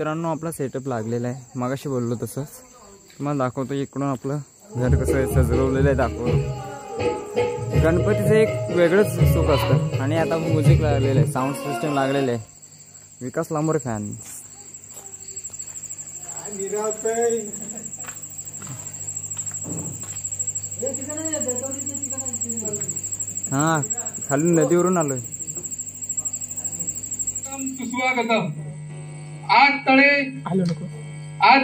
मित्रांनो आपला सेटअप लागलेला आहे, मगाशी बोललो तसंच तुम्हाला दाखवतो. इकडून आपलं घर कसं आहे सजवलेलं आहे दाखवतो. गणपतीचं एक वेगळंच सुख असतं. आणि आता म्युझिक लागलेलं आहे, साऊंड सिस्टम लागलेलं आहे. विकास लांबोरे फॅन. हा खाली नदीवरून आलोय. सुस्वागतम. आज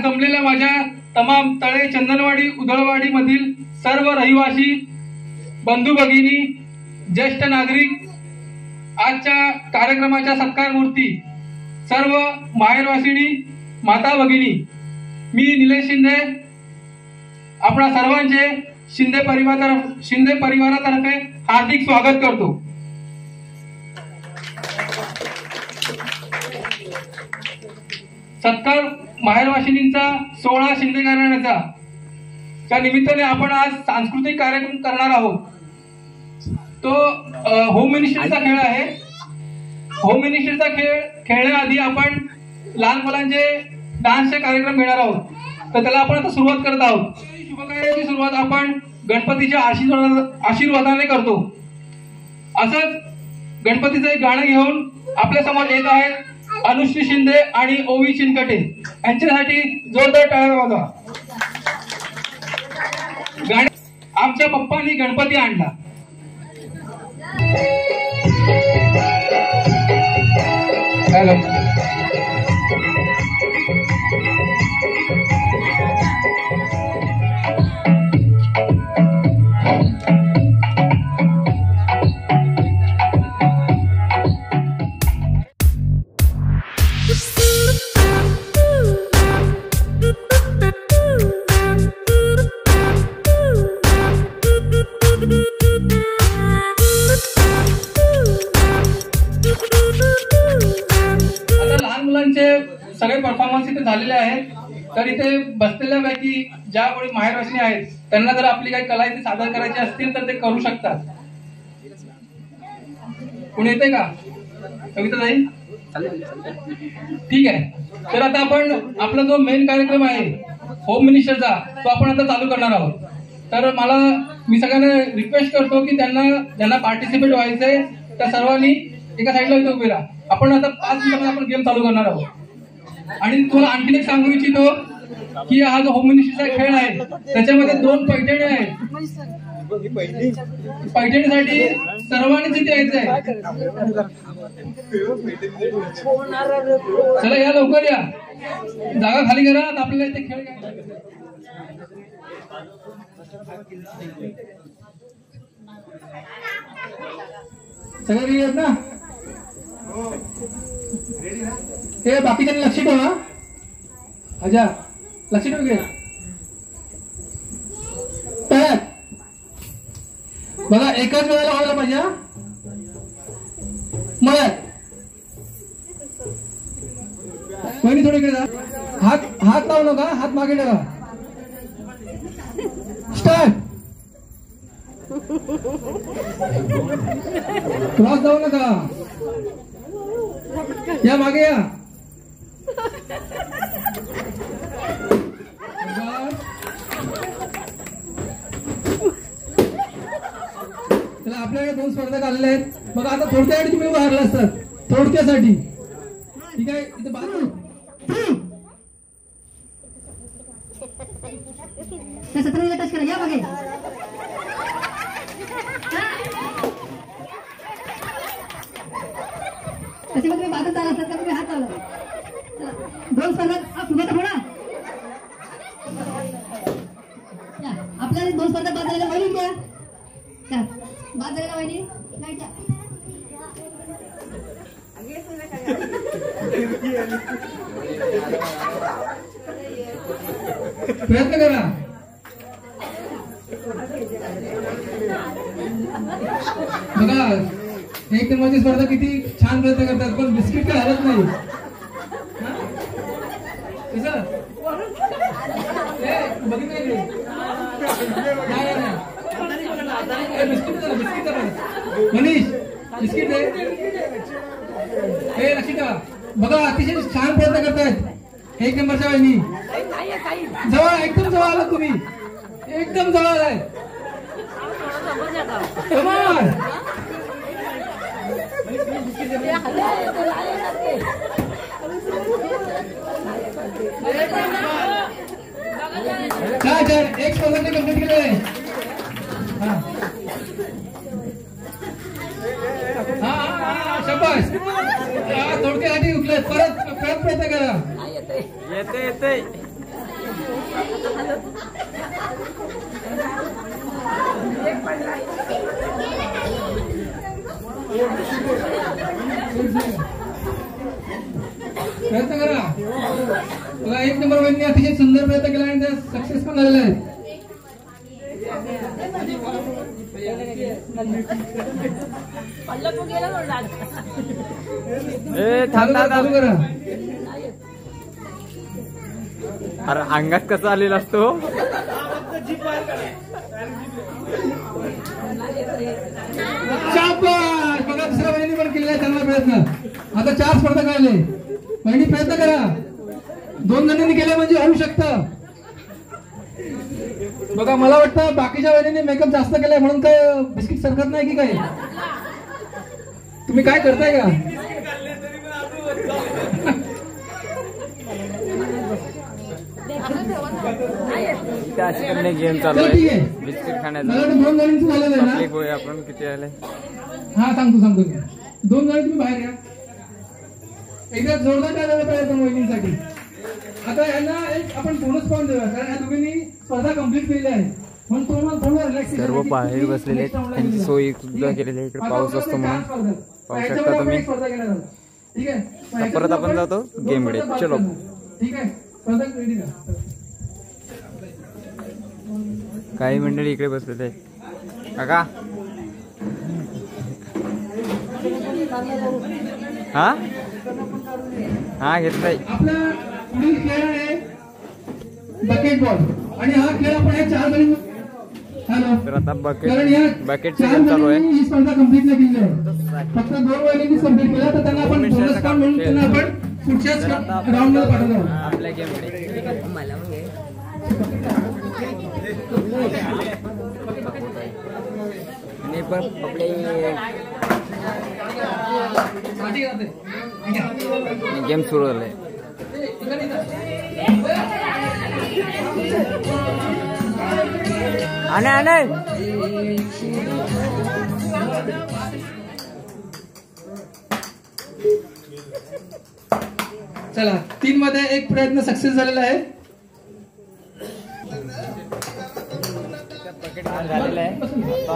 जमलेल्या माझ्या तमाम तळे, चंदनवाडी, उधळवाडी मधील सर्व रहिवासी, बंधू भगिनी, ज्येष्ठ नागरिक, आजच्या कार्यक्रमाच्या सत्कार मूर्ती, सर्व माहेरवासिनी, माता भगिनी, मी निलेश शिंदे आपणा सर्वांचे शिंदे परिवारातर्फे हार्दिक स्वागत करतो. सत्कार माहेरवासिनींचा 16 शिंदे घराण्याचा त्या निमित्ताने आपण आज सांस्कृतिक कार्यक्रम करणार आहोत. तो होम मिनिस्ट्रीचा खेळ आहे. होम मिनिस्ट्रीचा खेळ खेळण्याआधी आपण लहान मुलांचे डान्सचे कार्यक्रम घेणार आहोत. तर त्याला आपण आता सुरुवात करत आहोत. शुभकार्याची सुरुवात आपण गणपतीच्या आशीर्वादाने करतो. असंच गणपतीचं एक गाणं घेऊन आपल्या समोर येत आहेत अनुश्री शिंदे आणि ओवी चिनकटे. यांच्यासाठी जोरदार टाळ्या वाजवा. आमच्या पप्पांनी गणपती आणला. हॅलो. सगळे परफॉर्मन्स इथे झालेले आहेत. तर इथे बसलेल्या पैकी ज्या कोणी माहेरवासिनी आहेत त्यांना जर आपली काही कला इथे सादर करायची असतील तर ते करू शकतात. कोणी येते का? कविता ताई? ठीक आहे. तर आता आपण आपला जो मेन कार्यक्रम आहे होम मिनिस्टरचा तो आपण आता चालू करणार आहोत. तर मी सगळ्यांना रिक्वेस्ट करतो की ज्यांना पार्टिसिपेट व्हायचंय त्या सर्वांनी एका साईडला इथे उभे राहा. आपण आता 5 मिनिटांमध्ये आपण गेम चालू करणार आहोत. आणि तुम्हाला आणखीन एक सांगू इच्छितो की हा जो होम मिनिस्ट्रीचा खेळ आहे त्याच्यामध्ये 2 पैठणी आहेत. पैठणीसाठी सर्वांनीच इथे यायचं आहे. चला या लवकर या, जागा खाली करा. आपल्याला इथे खेळ घ्यायचा. सगळे रेडी आहेत ना? ते बाकीच्यांनी लक्ष ठेवा. अच्छा लक्ष ठेव घे. तयार बघा, एकाच वेळेला व्हायला पाहिजे. मला कोणी थोडी इकडे हात लावू नका, हात मागे ठेवा. स्टार्ट. क्रॉस जाऊ नका, या मागे या. चला आपल्याकडे 2 स्पर्धक आलेले आहेत. बघा आता थोडक्यासाठी तुम्ही बाहेरला असतात, थोडक्यासाठी. ठीक आहे. इथे बाजू टच करा. या मागे. कसे तुम्ही बाजू चालला असतात का तुम्ही हात चालला? 2 स्पर्धक सुरुवात थोडा. आपल्याला 2 स्पर्धक बाद झालेल्या वहिनी द्या. बाद झालेल्या वहिनी नाही द्या. प्रयत्न करा. बघा 1 नंबरची स्पर्धा किती छान प्रयत्न करतात, पण बिस्किट काय हरत नाही. बघितलं बिस्किट मनीष बिस्किट हे लक्षात ठेवा. बघा अतिशय छान प्रयत्न करतायत. एक नंबरच्या वहिनी जवळ, एकदम जवळ आला तुम्ही, एकदम जवळ आलाय. Come on. छान, एक स्पर्धा कंप्लीट केलेलं आहे. शाबास, थोडक्या आधी उठले, परत प्रयत्न करा. येते येते. प्रयत्न करा. तुला एक नंबर वहिनी अतिशय सुंदर प्रयत्न केला आणि सक्सेस पण झालेला आहे. चालू करा. अरे अंगात कसा आलेला असतो. शाबास, बघा दुसऱ्या वहिनी पण केलेला आहे चांगला प्रयत्न. आता 4 स्पर्धा करायले. वहिनी प्रयत्न करा. 2 जणांनी केले म्हणजे होऊ शकतं. बघा मला वाटतं बाकीच्या वहिनीने मेकअप जास्त केलाय म्हणून काय बिस्किट सरकत नाही की काय. तुम्ही काय करताय का. गेम चालू आहे बिस्किट खाण्याचा. 2 जणांचं झालेलं आहे ना. एक होय आपण किती आले. हा सांगतो. 2 जण तुम्ही बाहेर या. एकदा जोरदार काय झालं पाहिजे दोन वहिनींसाठी. आता यांना एक आपण बोनस पॉईंट देऊया कारण या दोघांनी स्पर्धा कंप्लीट केलेली आहे. सर्व बाहेर बसलेले आहेत. त्यांची सोयी सुद्धा केलेली आहे. इकडे पाऊस असतो म्हणून पाहू शकता तुम्ही. ठीक आहे, परत आपण जातो गेम कडे. चलो. ठीक आहे, काही मंडळी इकडे बसलेले आहेत. काका हा हा घेतलाय. आपला पुढील खेळ आहे बकेट बॉल आणि हा खेळ आपण या 4 जणी. हॅलो, तर आता बकेट चालू आहे. ही स्पर्धा कंप्लीट नाही केली आहे. फक्त 2 वहिनींनी कंप्लीट केला तर त्यांना आपण बोनस पॉईंट म्हणून त्यांना आपण पुढच्याच राऊंड मध्ये पाठवतो आपल्या गेम कडे. आणि पण आपले गेम सुरू झाले. आणे चला 3 मध्ये एक प्रयत्न सक्सेस झालेला आहे.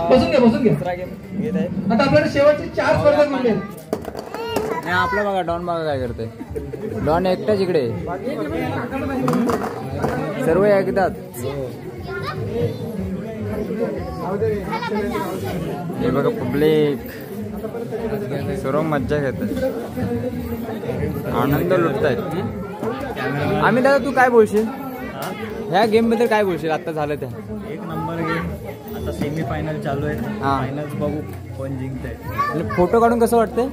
बसून घ्या. आता आपल्याला शेवटचे 4 स्पर्धा मिळले. नाही आपला बघा डॉन बघा काय करतोय. डॉन एकटाच इकडे. सर्व एकदाच. हे बघा पब्लिक सर्व मज्जा घेतात. आनंद लुटतायत. आम्ही दादा तू काय बोलशील ह्या गेम बद्दल. काय बोलशील आता झालं त्या. एक नंबर गेम. आता सेमी फायनल चालू आहे. फायनल बघू कोण जिंकतंय. फोटो काढून कसं वाटतंय.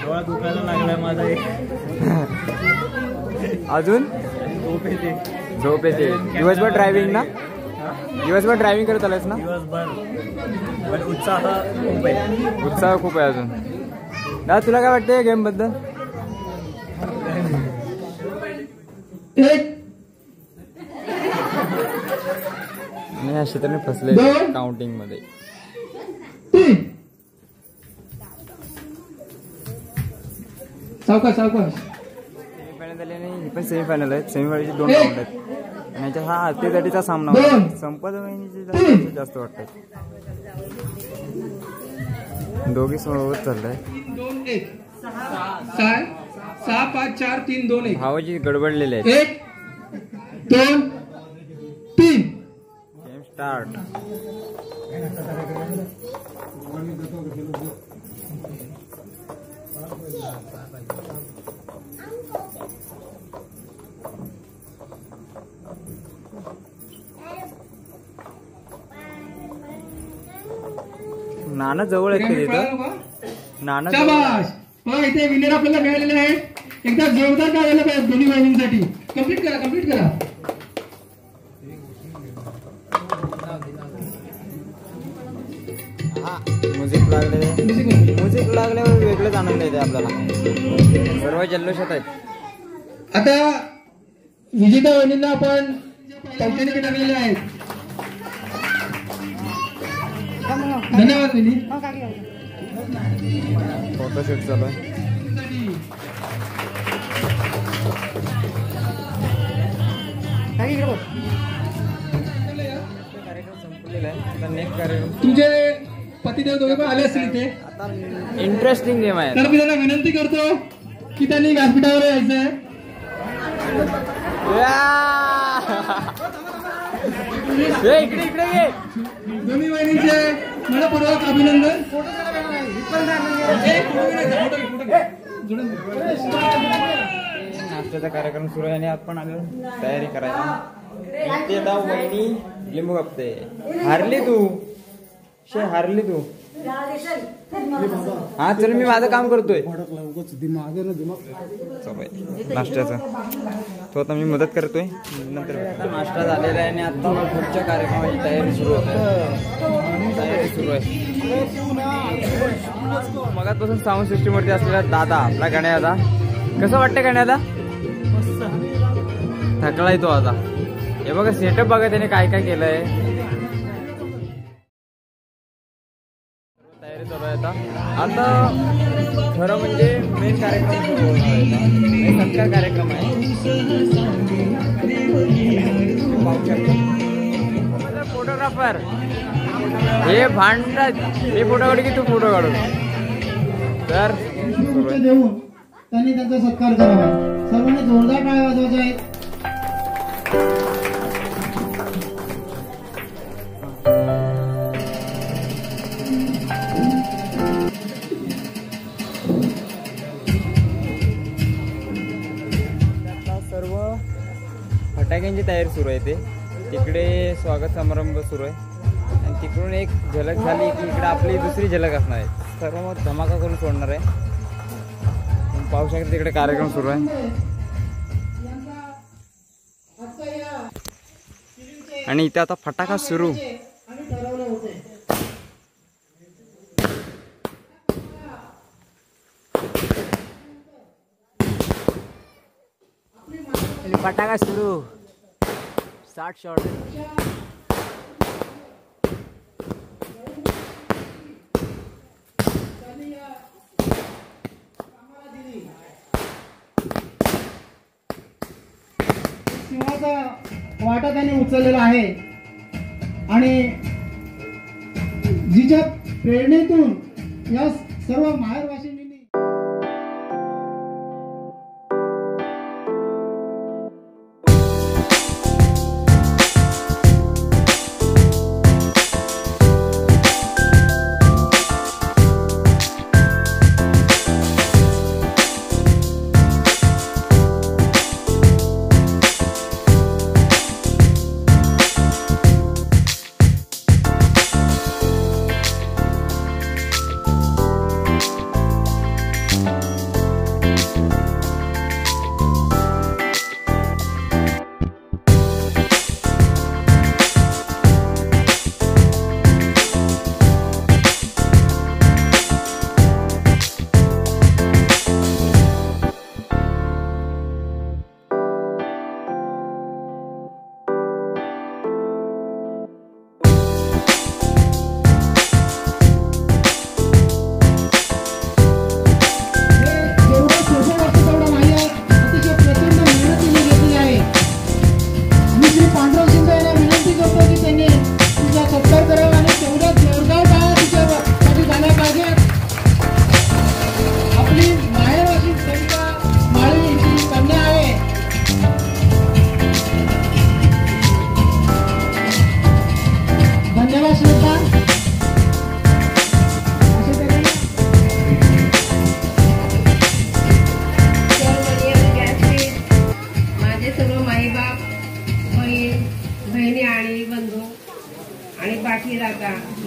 डोळा दुखायला लागलाय माझा एक. अजून झोप येते. दिवसभर ड्रायव्हिंग ना. दिवसभर ड्रायव्हिंग करत आलास ना. दिवसभर उत्साह खूप आहे. उत्साह खूप आहे अजून. दादा तुला काय वाटतंय गेम बद्दल. मी अशा तऱ्हेने फसले काउंटिंग मध्ये. सावकाश सेमीफायनल झाले नाही. ही पण सेमीफायनल आहेत. सेमीफायनलचे 2 राऊंड आहेत आणि याच्यात हा अटीतटीचा सामना होता. संपत महिन्याचे जास्त वाटतात. दोघी सोबत चाललाय. 2-1 6 5 4 3 2 1 भावाची गडबडलेले आहेत. 1 2 3 गेम स्टार्ट. नाना जवळ आहेत तिथं. नाना शाबास. इथे विनर आपल्याला मिळालेले आहेत. एकदा जोरदार करायला पाहिजे दोन्ही वाहिनींसाठी. कंप्लीट करा. म्युझिक लागल्यावर वेगळंच आनंद येते आपल्याला. सर्व जल्लोषात आहेत. आता विजेता वहिनींना आपण टॉपटेन टाकलेले आहेत. धन्यवाद वहिनी. फोटोशूट चालू आहे. कार्यक्रम संपलेला आहे. आता नेक्स्ट कार्यक्रम. तुमचे पतिदेव दोघे पण आले असतील इथे. आता इंटरेस्टिंग गेम आहे. तर मी त्यांना विनंती करतो की त्यांनी व्यासपीठावर यायचंय. इकडे घे. दोन्ही बहिणींचे मनपूर्वक अभिनंदन. नाश्त्याचा कार्यक्रम सुरू आहे आणि आपण आलो तयारी करायला. वहिनी लिंबू कापते. हारली तू. हा चल मी माझं काम करतोय नाश्त्याचं. तो आता मी मदत करतोय. नंतर आता नाश्ता झालेला आहे आणि आता पुढच्या कार्यक्रमाची तयारी सुरू आहे. मगातपासून साऊंड सिस्टीमवरती असलेला दादा आपला गण्यादा. कसं वाटतं गण्यादा? थकलाय तो आता. हे बघा सेटअप बघा त्याने काय काय केलंय. तयारी चालू आहे आता खरं म्हणजे मेन कार्यक्रम सुरू होणार आहे. सत्कार कार्यक्रम आहे. फोटोग्राफर हे भांडतात. हे फोटो काढू की तू फोटो काढू. तर देऊन त्यांनी त्यांचा सत्कार करावा. सर्वांनी जोरदार टाळ्या वाजवायच्या आहेत. सर्व फटाक्यांची तयारी सुरू आहे. तिकडे स्वागत समारंभ सुरू आहे आणि तिकडून एक झलक झाली की इकडे आपली दुसरी झलक असणार आहे. सर्व मग धमाका करून सोडणार आहे. पाहू शकता तिकडे कार्यक्रम सुरू आहे. आणि इथे आता फटाका सुरू. फटाका सुरू. 60 शॉट. सिंहाचा वाटा त्यांनी उचललेला आहे आणि जिच्या प्रेरणेतून या सर्व माहेरवासिनी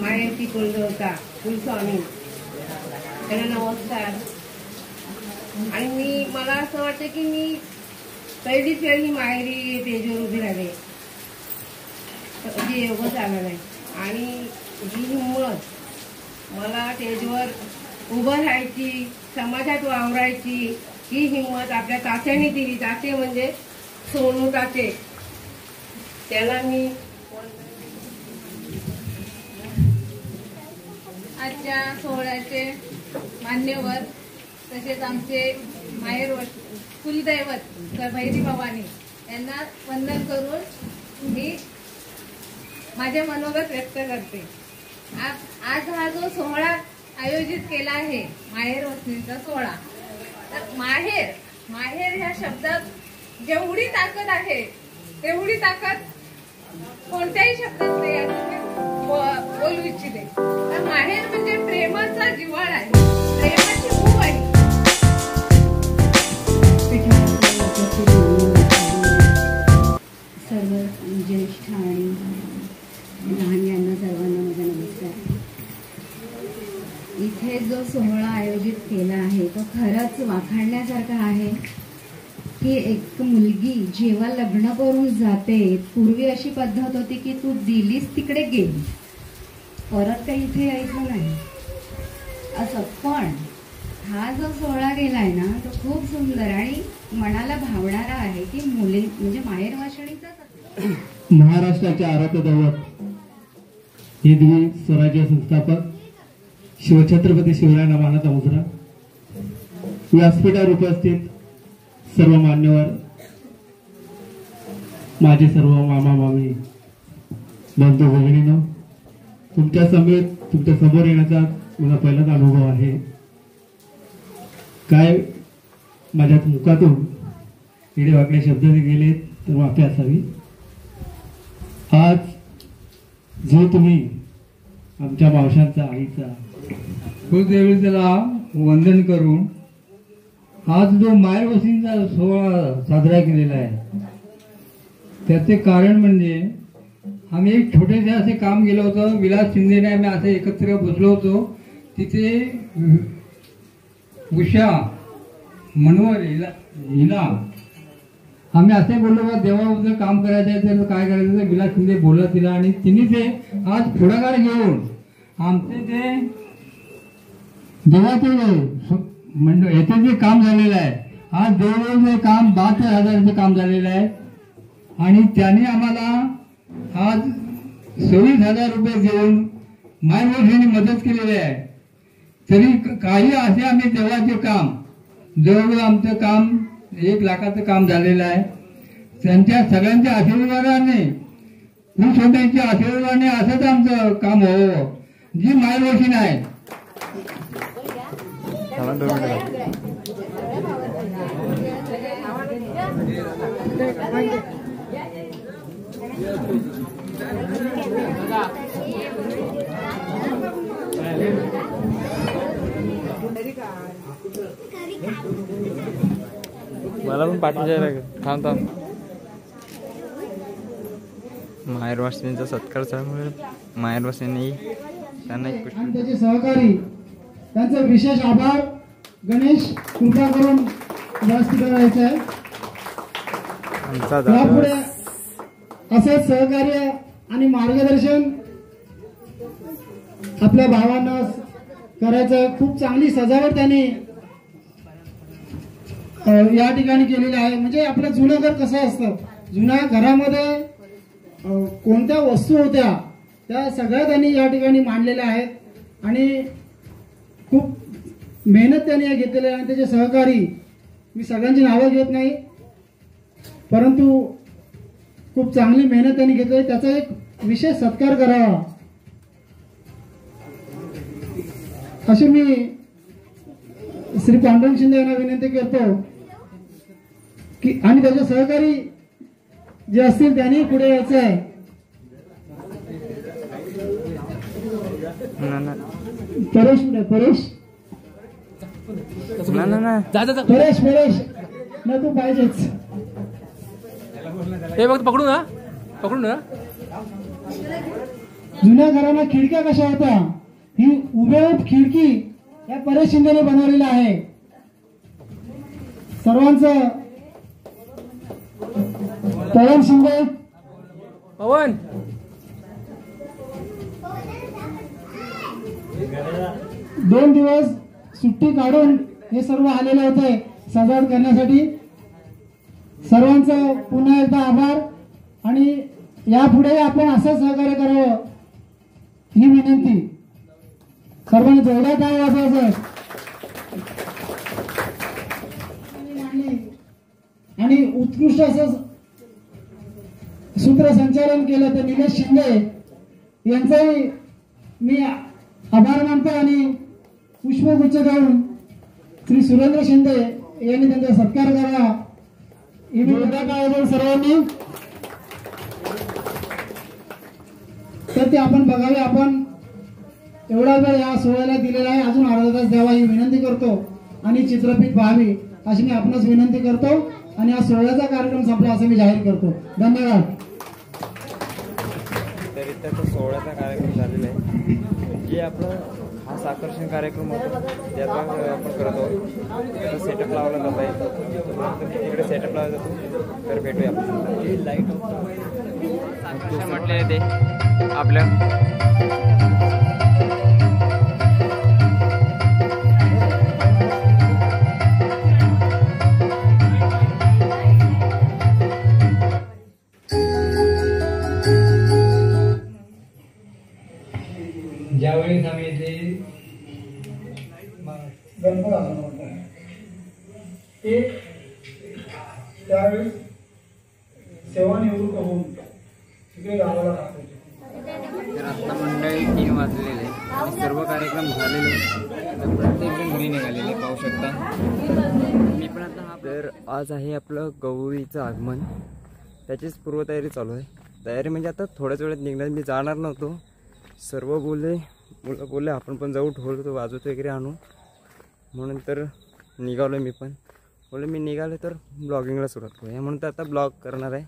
मायेची कुलदेवता कुलस्वामी त्यांना नमस्कार. आणि मला असं वाटतं की मी पहिलीच वेळ ही माहेरी स्टेजवर उभी राहिले, जे एवढं झालं नाही. आणि ही हिंमत मला स्टेजवर उभं राहायची, समाजात वावरायची ही हिंमत आपल्या तात्याने दिली. ताते म्हणजे सोनू ताते, त्याला मी आजच्या सोहळ्याचे मान्यवर तसेच आमचे माहेर कुलदैवत भैरी भवानी यांना वंदन करून मी माझे मनोगत व्यक्त करते. आज हा जो सोहळा आयोजित केला आहे माहेर वसणीचा सोहळा, तर माहेर ह्या शब्दात जेवढी ताकद आहे तेवढी ताकद कोणत्याही शब्दात नाही असं मी बोलू इच्छिते. तर माहेर म्हणजे प्रेमाचा जिव्हाळा आहे, प्रेमाची ऊब आहे. सर्व ज्येष्ठ आणि लहान यांना सर्वांना माझा नमस्कार. इथे जो सोहळा आयोजित केला आहे तो खरंच वाखाणण्यासारखा आहे की एक मुलगी जेव्हा लग्न करून जाते, पूर्वी अशी पद्धत होती की तू दिलीस तिकडे गेली, परत काही इथे यायचं नाही असं. पण हा जो सोहळा गेलाय ना तो खूप सुंदर आणि मनाला भावणारा आहे की मुली म्हणजे माहेर वाशिणीचा महाराष्ट्राचे आराध्य दैवत हिंदवी स्वराज्य संस्थापक शिवछत्रपती शिवरायांना मानाचा मुजरा, व्यासपीठावर उपस्थित सर्व मान्यवर, माझे सर्व मामा मामी बंधू भगिनींनो, तुमच्या समोर येण्याचा मला पहिलाच अनुभव आहे. काय माझ्या मुखातून इडे वाकडे शब्द गेले तर माफी असावी. आज जो तुम्ही आमच्या मावशांचा आईचा कुलदेवतेला वंदन करून आज जो माहेर वस्तीचा सोहळा साजरा केलेला आहे, त्याचे कारण म्हणजे आम्ही एक छोटेसे असे काम केलं होतं. विलास शिंदेने आम्ही असे एकत्र बसलो होतो. तिथे उषा मनोहर हिला आम्ही असे बोललो का देवाबद्दल काम करायचं आहे तर काय करायचं, विलास शिंदे बोलला तिला आणि तिने ते आज पुढाकार घेऊन आमचे ते देवाचे म्हणजे याचे जे काम झालेलं आहे, आज देवाचे काम 72,000चे काम झालेलं आहे आणि त्याने आम्हाला आज 26,000 रुपये देऊन मायवडिलांनी मदत केलेली आहे. तरी काही असे आम्ही देवाचे काम जवळजवळ आमचं काम 1 लाखाचं काम झालेलं आहे. त्यांच्या सगळ्यांच्या आशीर्वादाने, कुलस्वामींच्या आशीर्वादाने असंच आमचं काम होवं. जी मायवशीन आहे मला पण पाठवायला थांब माहेर वासिनींचा सत्कार झाल्यामुळे माहेर वासिनी त्यांना एक त्याचे सहकारी त्यांचा विशेष आभार. गणेश कृपा करून जास्त करायचं आहे. यापुढे असंच सहकार्य आणि मार्गदर्शन आपल्या भावांना करायचं. खूप चांगली सजावट त्यांनी या ठिकाणी केलेली आहे. म्हणजे आपलं जुनं घर कसं असतं, जुन्या घरामध्ये कोणत्या वस्तू होत्या त्या सगळ्या त्यांनी या ठिकाणी मांडलेल्या आहेत आणि खूप मेहनत त्यांनी घेतलेली आहे. आणि त्याचे सहकारी मी सगळ्यांची नावं घेत नाही, परंतु खूप चांगली मेहनत त्यांनी घेतली. त्याचा एक विशेष सत्कार करावा अशी मी श्री पांडुरंग शिंदे यांना विनंती करतो की आणि त्याचे सहकारी जे असतील त्यांनी पुढे यायचं आहे. परेश परेश ना तू पाहिजेच. हे बघ पकडू ना. जुन्या घराला खिडक्या कशा होत्या, ही उभ्या खिडकी या परेश शिंदेने बनवलेल्या आहे. सर्वांचं पवन शिंदे पवन 2 दिवस सुट्टी काढून हे सर्व आलेले होते सजावट करण्यासाठी. सर्वांचं पुन्हा एकदा आभार आणि यापुढे आपण असं सहकार्य करावं ही विनंती. सर्वांनी जोरदार टाळ्या वाजवायचं. आणि उत्कृष्ट असं सूत्रसंचालन केलं तर निलेश शिंदे यांचाही मी आभार मानतो आणि पुष्पगुच्छ देऊन श्री सुरेंद्र शिंदे यांनी त्यांचा सत्कार करावा ही मी सर्वांनी. तर ते आपण बघावे. आपण एवढा वेळ या सोहळ्याला दिलेला आहे, अजून अर्धा तास द्यावा ही विनंती करतो आणि चित्रफित पाहावी अशी मी आपणास विनंती करतो आणि हा सोहळ्याचा कार्यक्रम संपला असं मी जाहीर करतो. धन्यवाद. तरी त्याचा सोहळ्याचा कार्यक्रम झालेला आहे. जे आपलं खास आकर्षण कार्यक्रम होता त्याचा आपण करत आहोत. त्याचा सेटअप लावला जात आहे. तिकडे सेटअप लावला जातो तर भेटूया आपण. हे लाईट आकर्षण म्हटले ते आपल्या ज्यावेळेस आम्ही इथे गणपत असं म्हणतात ते त्यावेळेस सेवानिवृत्त होऊन तिकडे गावाला टाकायचे. तर आत्ता मंडळी 3 वाजलेले आहे आणि सर्व कार्यक्रम झालेले तर प्रत्येक जण घरी निघालेले पाहू शकता. मी पण आता तर आज आहे आपलं गौरीचं आगमन. त्याचीच पूर्वतयारी चालू आहे. तयारी म्हणजे आता थोड्याच वेळात निघणार. मी जाणार नव्हतो. सर्व मुलं बोलले आपण पण जाऊ ढोल तो वाजवत वगैरे आणू म्हणून तर निघालो. मी पण बोलले मी निघाले तर ब्लॉगिंगला सुरुवात करूया म्हणून तर आता ब्लॉग करणार आहे.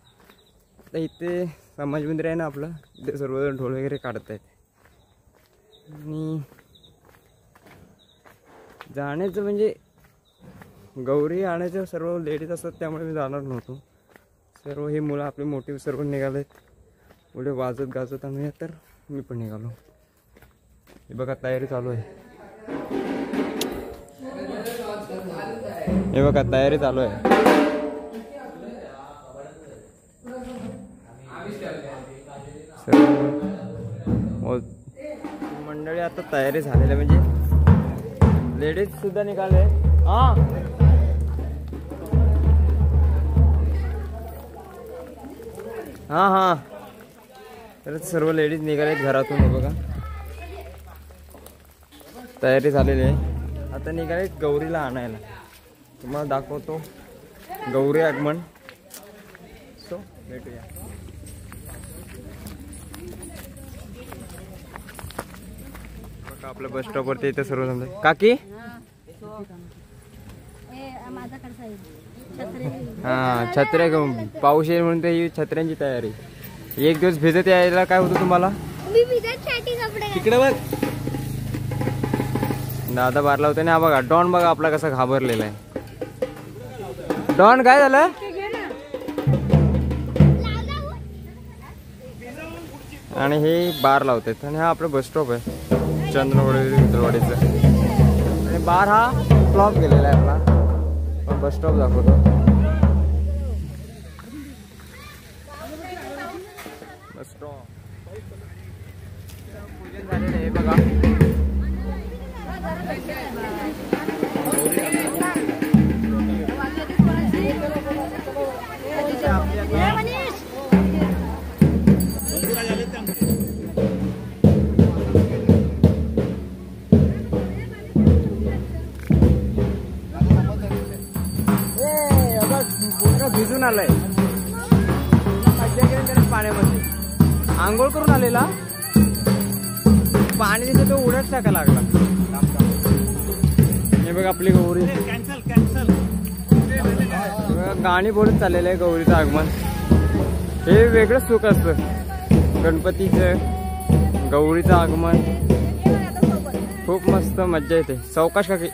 आता इथे समाज मंदिर आहे ना आपलं, तिथे सर्वजण ढोल वगैरे काढत आहेत आणि जाण्याचं म्हणजे गौरी आणायचं सर्व लेडीज असतात त्यामुळे मी जाणार नव्हतो. सर्व हे मुलं आपली मोठी सर्व निघालेत पुढे वाजत गाजत आम्ही तर मी पण निघालो. हे बघा तयारी चालू आहे. हे बघा तयारी चालू आहे. मंडळी आता तयारी झालेली म्हणजे लेडीज सुद्धा निघाले. हा तर सर्व लेडीज निघालेत घरातून. हे बघा तयारी झालेली आहे. आता निघाले गौरीला आणायला. तुम्हाला दाखवतो गौरी आगमन. सो भेटूया. बघा आपल्या बस स्टॉपवरती इथे सर्व जमले. काकी हा छत्र्या घेऊन पाऊस येईल म्हणून ही छत्र्यांची तयारी. एक दिवस भिजत यायला काय होतं तुम्हाला तिकडे बघ. दादा बारला होता ना. बघा डॉन बघा आपला कसा घाबरलेला आहे. डॉन काय झालं. आणि हे बार लावतात आणि हा आपला बस स्टॉप आहे चंद्रवाडीचा. आणि बार हा फ्लॉप गेलेला आहे आपला. बस स्टॉप दाखवतो. बस स्टॉप पूजन झालेलं आहे बघा. भिजून आलाय. पाण्यामध्ये आंघोळ करून आलेला. पाणी तिथे तो उड्याच टाका लागला. हे बघ आपली गौरी. गाणी बोलत चाललेलं आहे गौरीचं आगमन. हे वेगळंच सुख असतं गणपतीचं गौरीचं आगमन. खूप मस्त मज्जा येते. सावकाश काकी.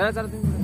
चला चला तुम्ही.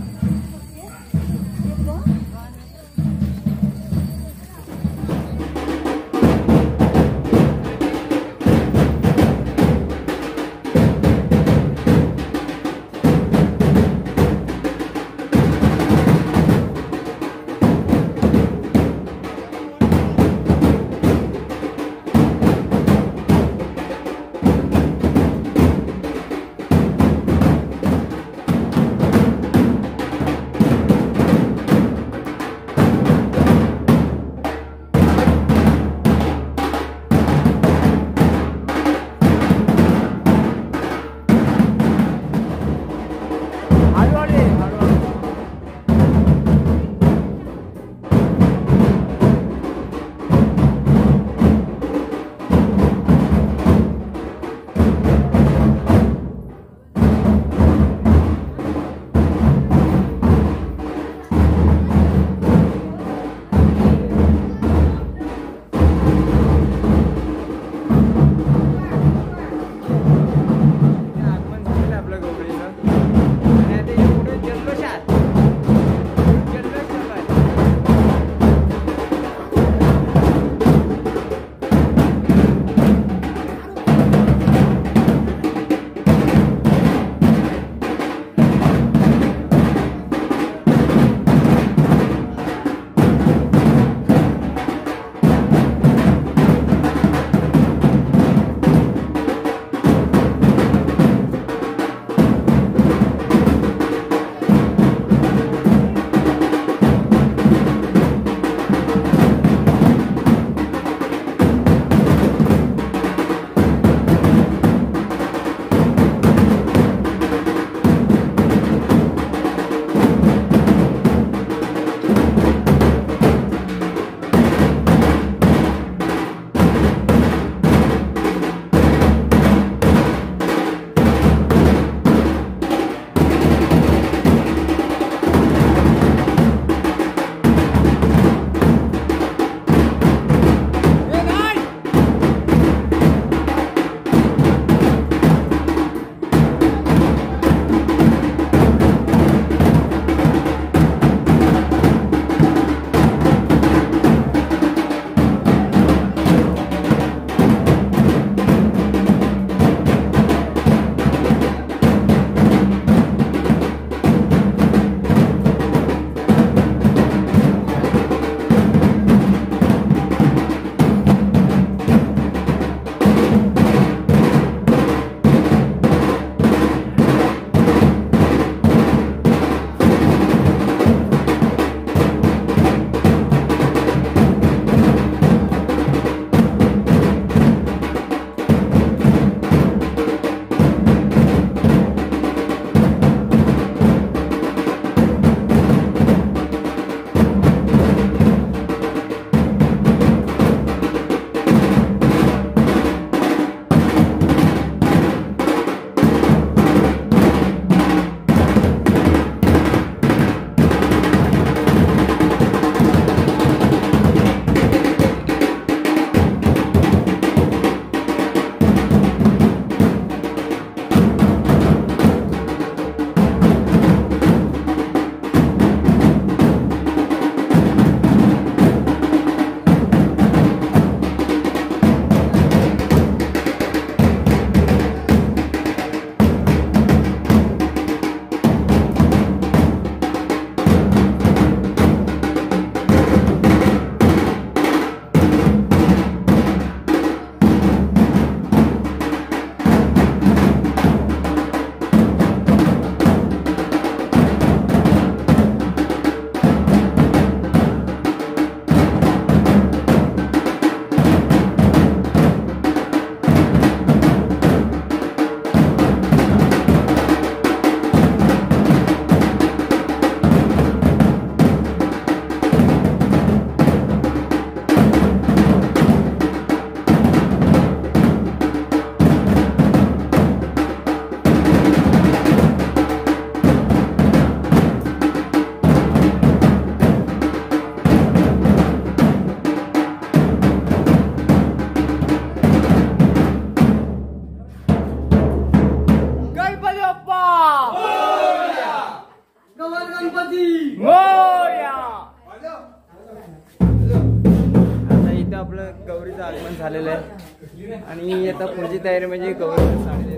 झालेलं आहे आणि आता पुढची तयारी म्हणजे गौरव साडी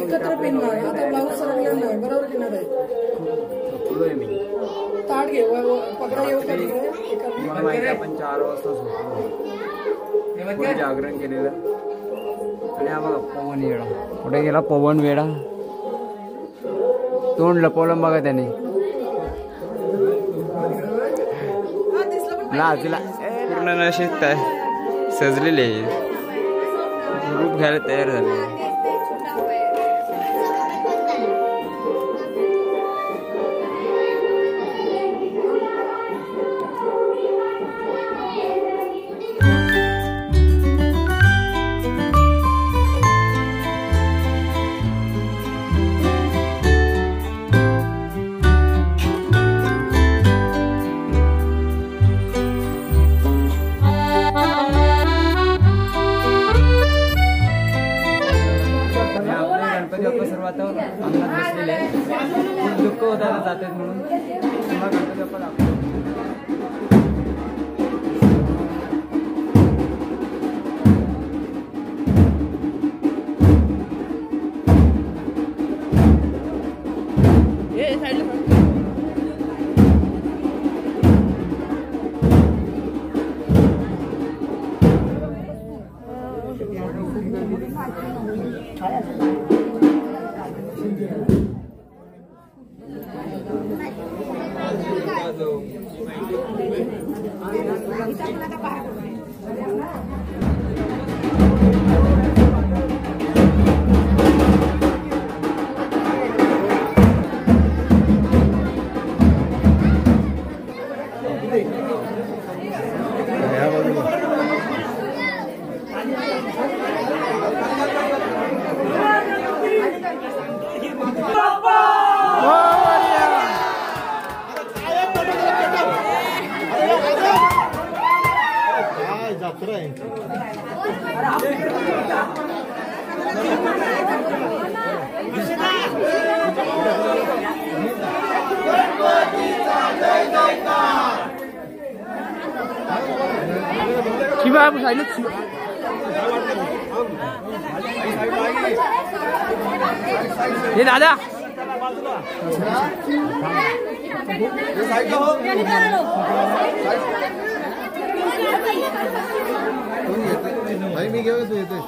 एकत्र पिनणार आता ब्लाऊज सरकलेला नाही बरोबर घेणार आहे मी ताट घे पकडा येऊ कधी मला माहिती आपण 4 वाजता झोपलो जागरण केलेलं आणि हा बघा पवन वेडा कुठे गेला पवन वेडा तोंड लपवलं बघा त्याने लाजला पूर्ण नशीब सजलेले रूप घ्यायला तयार झाले दुःख होताना जाते म्हणून गणपती बाप्पा दाखवतो ये दादा मी घेऊन येते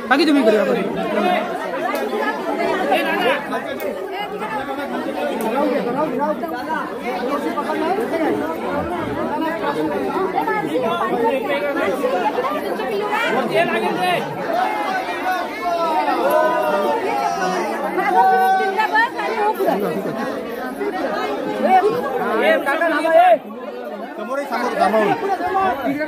बाकी तुम्ही करूया समोर समोर तिकडे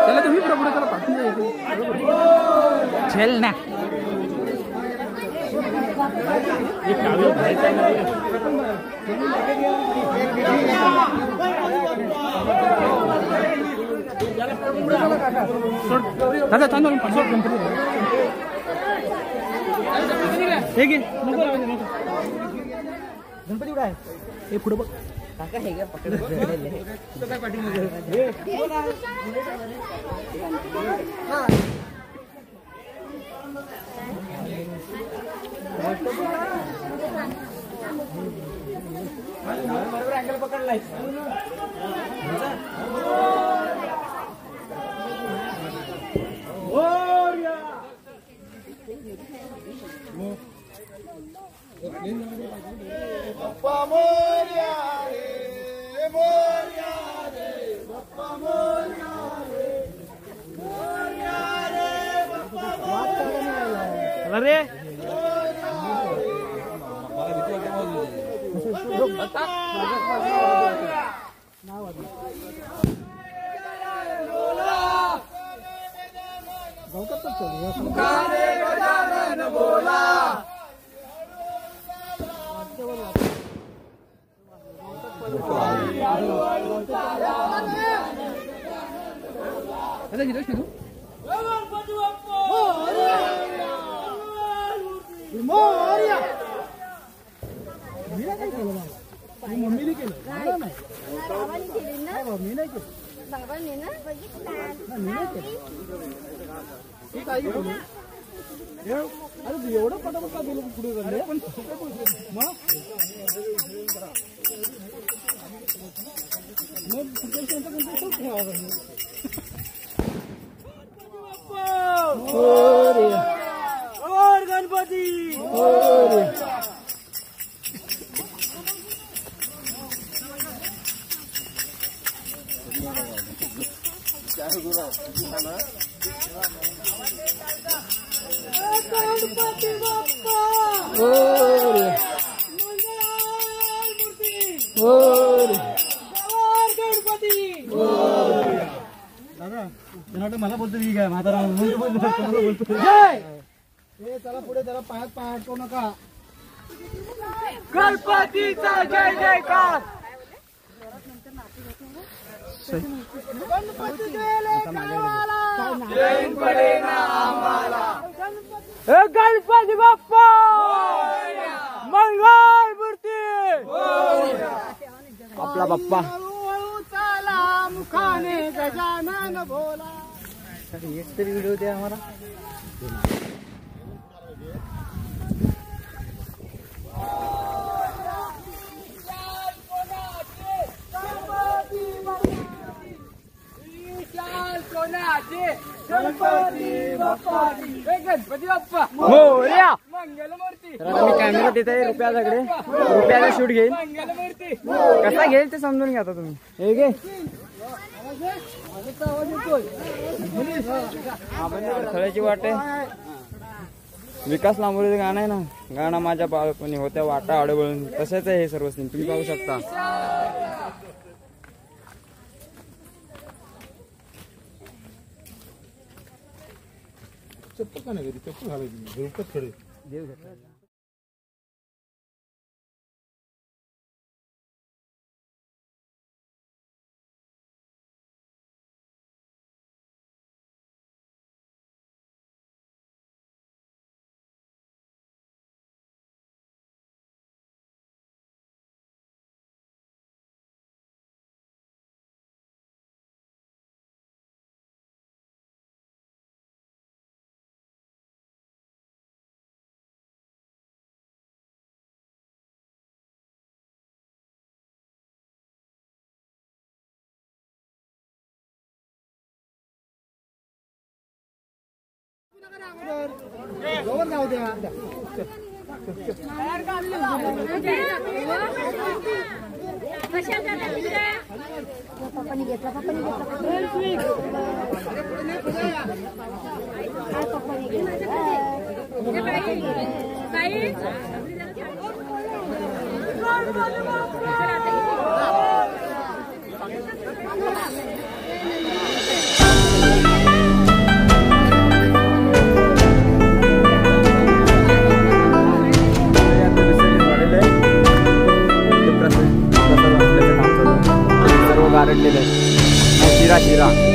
चला तुम्ही पुढे झेल ना दादा तांदूळ हे घे गणपती कुठे आहे हे पुढे बघ काका हे घ्या पकड काय पाठीमध्ये बरोबर अँगल पकडलाय बाप्पा मोरया रे मोरया रे बाप्पा मोरया रे बाप्पा अरे एवढं पटापट गेलो पुढे झाले पण गणपती दादा मला बोलतो मी काय म्हातारा बोलतो चला पुढे जरा पायात पाय अडकवू नका गणपतीचा जय जयकार गणपती गणपती बाप्पा मंगल मूर्ती आपला बाप्पा चाला मुखाने गजानन बोला एक तरी व्हिडिओ द्या आम्हाला. गणपती बाप्पा मोरया. मंगलमूर्ती तर आता मी कॅमेरा तिथे रुपयाकडे रुपयाचा शूट घेईल. मंगलमूर्ती कसा घेईल ते समजून घ्या आता तुम्ही. हे घे अडथळ्याची वाट आहे. विकास लांबोलीचं गाणं आहे ना, गाणं माझ्या बाळपणी होत्या वाटा अडवळून, तसेच आहे हे सर्व सीन तुम्ही पाहू शकता. चप्पल का नाही चप्पल घालायची खडे जाऊ द्या. सर्व गारटलेलं आहे. शिरा